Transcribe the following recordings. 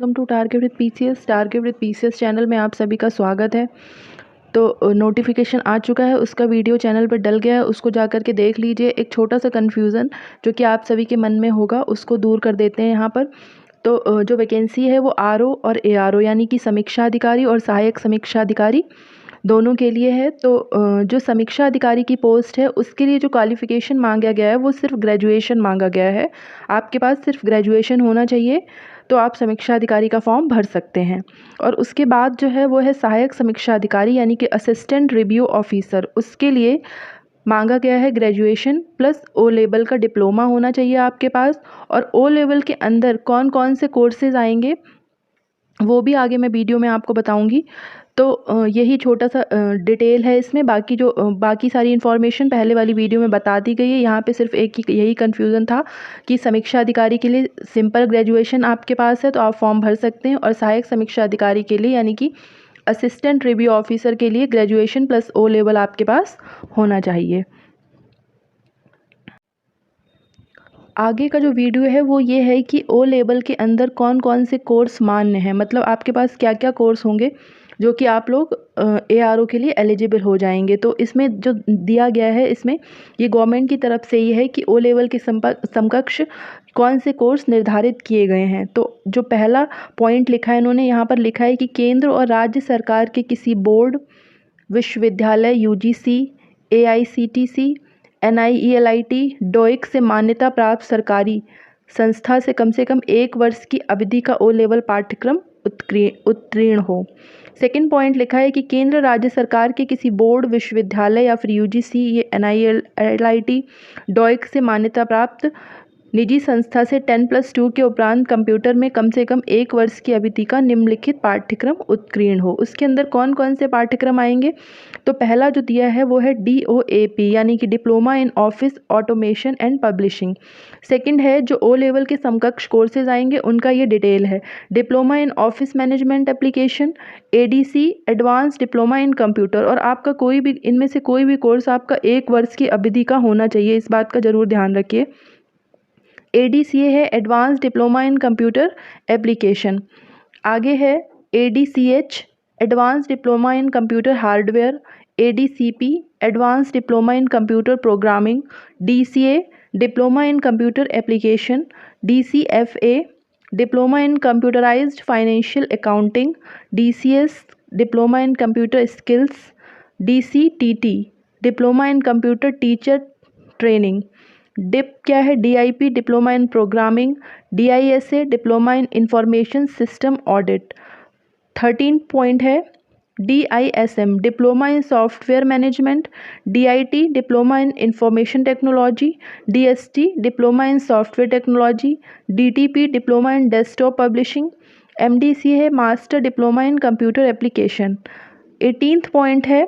Welcome to target with PCS. Target with PCS channel में आप सभी का स्वागत है। तो नोटिफिकेशन आ चुका है, उसका वीडियो चैनल पर डल गया है, उसको जा कर के देख लीजिए। एक छोटा सा कन्फ्यूज़न जो कि आप सभी के मन में होगा उसको दूर कर देते हैं यहाँ पर। तो जो वैकेंसी है वो आरओ और एआरओ यानी कि समीक्षा अधिकारी और सहायक समीक्षा अधिकारी दोनों के लिए है। तो जो समीक्षा अधिकारी की पोस्ट है उसके लिए जो क्वालिफ़िकेशन मांगा गया है वो सिर्फ ग्रेजुएशन मांगा गया है। आपके पास सिर्फ ग्रेजुएशन होना चाहिए तो आप समीक्षा अधिकारी का फॉर्म भर सकते हैं। और उसके बाद जो है वो है सहायक समीक्षा अधिकारी यानी कि असिस्टेंट रिव्यू ऑफिसर। उसके लिए मांगा गया है ग्रेजुएशन प्लस ओ लेवल का डिप्लोमा होना चाहिए आपके पास। और ओ लेवल के अंदर कौन कौन से कोर्सेज़ आएंगे वो भी आगे मैं वीडियो में आपको बताऊंगी। तो यही छोटा सा डिटेल है इसमें। बाकी जो बाकी सारी इन्फॉर्मेशन पहले वाली वीडियो में बता दी गई है। यहाँ पे सिर्फ एक ही यही कन्फ्यूज़न था कि समीक्षा अधिकारी के लिए सिंपल ग्रेजुएशन आपके पास है तो आप फॉर्म भर सकते हैं, और सहायक समीक्षा अधिकारी के लिए यानी कि असिस्टेंट रिव्यू ऑफिसर के लिए ग्रेजुएशन प्लस ओ लेवल आपके पास होना चाहिए। आगे का जो वीडियो है वो ये है कि ओ लेवल के अंदर कौन कौन से कोर्स मान्य हैं, मतलब आपके पास क्या क्या कोर्स होंगे जो कि आप लोग एआरओ के लिए एलिजिबल हो जाएंगे। तो इसमें जो दिया गया है इसमें ये गवर्नमेंट की तरफ से ही है कि ओ लेवल के समकक्ष कौन से कोर्स निर्धारित किए गए हैं। तो जो पहला पॉइंट लिखा है इन्होंने यहाँ पर लिखा है कि केंद्र और राज्य सरकार के किसी बोर्ड, विश्वविद्यालय, यूजीसी, एआईसीटीसी, एनआईईएलआईटी, डोइक से मान्यता प्राप्त सरकारी संस्था से कम 1 वर्ष की अवधि का ओ लेवल पाठ्यक्रम उत्तीर्ण हो। सेकंड पॉइंट लिखा है कि केंद्र राज्य सरकार के किसी बोर्ड, विश्वविद्यालय या फिर यूजीसी, ये एनआईईएलआईटी, डोइक से मान्यता प्राप्त निजी संस्था से 10+2 के उपरांत कंप्यूटर में कम से कम 1 वर्ष की अवधि का निम्नलिखित पाठ्यक्रम उत्तीर्ण हो। उसके अंदर कौन कौन से पाठ्यक्रम आएंगे? तो पहला जो दिया है वो है DOAP यानी कि diploma in office automation and publishing. Second है जो ओ लेवल के समकक्ष कोर्सेज आएंगे उनका ये डिटेल है। Diploma in office management application, ADC advance diploma in computer. और आपका कोई भी इनमें से कोई भी कोर्स आपका 1 वर्ष की अवधि का होना चाहिए, इस बात का ज़रूर ध्यान रखिए। ADCA है advance diploma in computer application. आगे है ADCH advance diploma in computer hardware, ADCP advance diploma in computer programming, DCA diploma in computer application, DCFA diploma in computerized financial accounting, DCS diploma in computer skills, DCTT diploma in computer teacher training. DIP क्या है? DIP diploma in programming, DISA diploma in information system audit. 13 point है DISM diploma in software management, DIT diploma in information technology, DST diploma in software technology, DTP diploma in desktop publishing, MDC है master diploma in computer application. 18th point है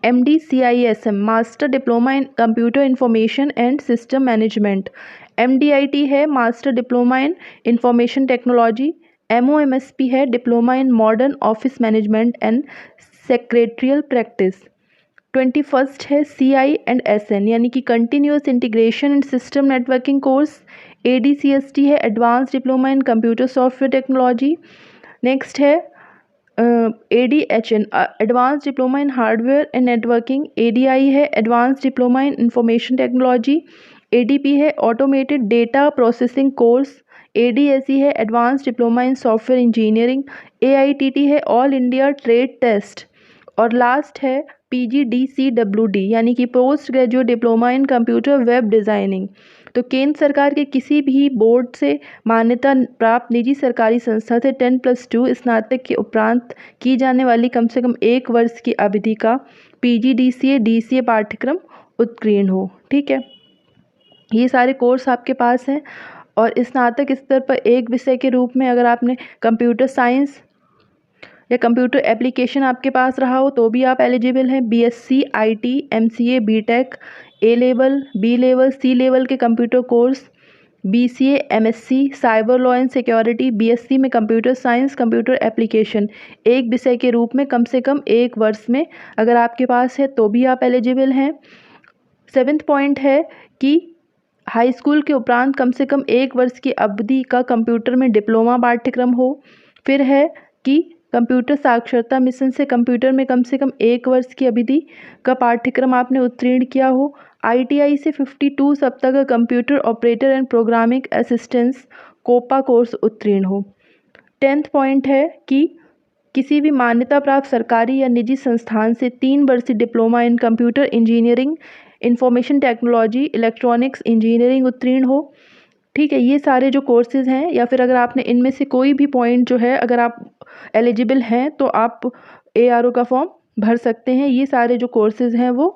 MDCISM master diploma in computer information and system management. MDIT है master diploma in information technology. MOMSP है diploma in modern office management and secretarial practice. 21st है CI&SN यानी कि continuous integration and system networking course. ADCST है advance diploma in computer software technology. Next है ADHN advance diploma in hardware and networking. ADI है advance diploma in information technology. ADP है automated data processing course. ADSE है advance diploma in software engineering. AITT है all India trade test. और last है PGDCWD यानी कि post graduate diploma in computer web designing. तो केंद्र सरकार के किसी भी बोर्ड से मान्यता प्राप्त निजी सरकारी संस्था से 10+2 स्नातक के उपरांत की जाने वाली कम से कम 1 वर्ष की अवधि का PGDCA DCA पाठ्यक्रम उत्तीर्ण हो। ठीक है, ये सारे कोर्स आपके पास हैं। और स्नातक स्तर पर एक विषय के रूप में अगर आपने कंप्यूटर साइंस या कंप्यूटर एप्लीकेशन आपके पास रहा हो तो भी आप एलिजिबल हैं। BSc IT MCA BTech A level B level C level के computer course, BCA MSc cyber law and security, BSc में कंप्यूटर साइंस कंप्यूटर एप्लीकेशन एक विषय के रूप में कम से कम 1 वर्ष में अगर आपके पास है तो भी आप एलिजिबल हैं। 7th पॉइंट है कि हाई स्कूल के उपरांत कम से कम 1 वर्ष की अवधि का कंप्यूटर में डिप्लोमा पाठ्यक्रम हो। फिर है कि कंप्यूटर साक्षरता मिशन से कंप्यूटर में कम से कम 1 वर्ष की अवधि का पाठ्यक्रम आपने उत्तीर्ण किया हो। ITI से 52 सप्ताह का computer operator and programming assistance COPA course उत्तीर्ण हो। 10th पॉइंट है कि किसी भी मान्यता प्राप्त सरकारी या निजी संस्थान से 3 वर्षीय diploma in computer engineering, information technology, electronics engineering उत्तीर्ण हो। ठीक है, ये सारे जो कोर्सेज़ हैं, या फिर अगर आपने इनमें से कोई भी पॉइंट जो है, अगर आप एलिजिबल हैं तो आप ARO का फॉर्म भर सकते हैं। ये सारे जो कोर्सेज़ हैं वो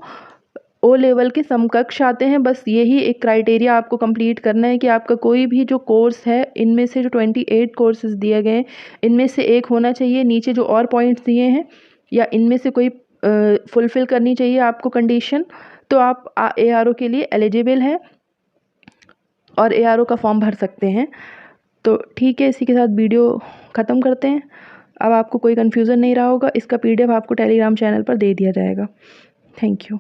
O लेवल के समकक्ष आते हैं। बस यही एक क्राइटेरिया आपको कंप्लीट करना है कि आपका कोई भी जो कोर्स है, इनमें से जो 28 कोर्सेज़ दिए गए हैं, इनमें से एक होना चाहिए। नीचे जो और पॉइंट्स दिए हैं या इनमें से कोई फुलफ़िल करनी चाहिए आपको कंडीशन, तो आप ARO के लिए एलिजिबल हैं और ARO का फॉर्म भर सकते हैं। तो ठीक है, इसी के साथ वीडियो ख़त्म करते हैं। अब आपको कोई कन्फ्यूज़न नहीं रहा होगा। इसका PDF आपको टेलीग्राम चैनल पर दे दिया जाएगा। Thank you.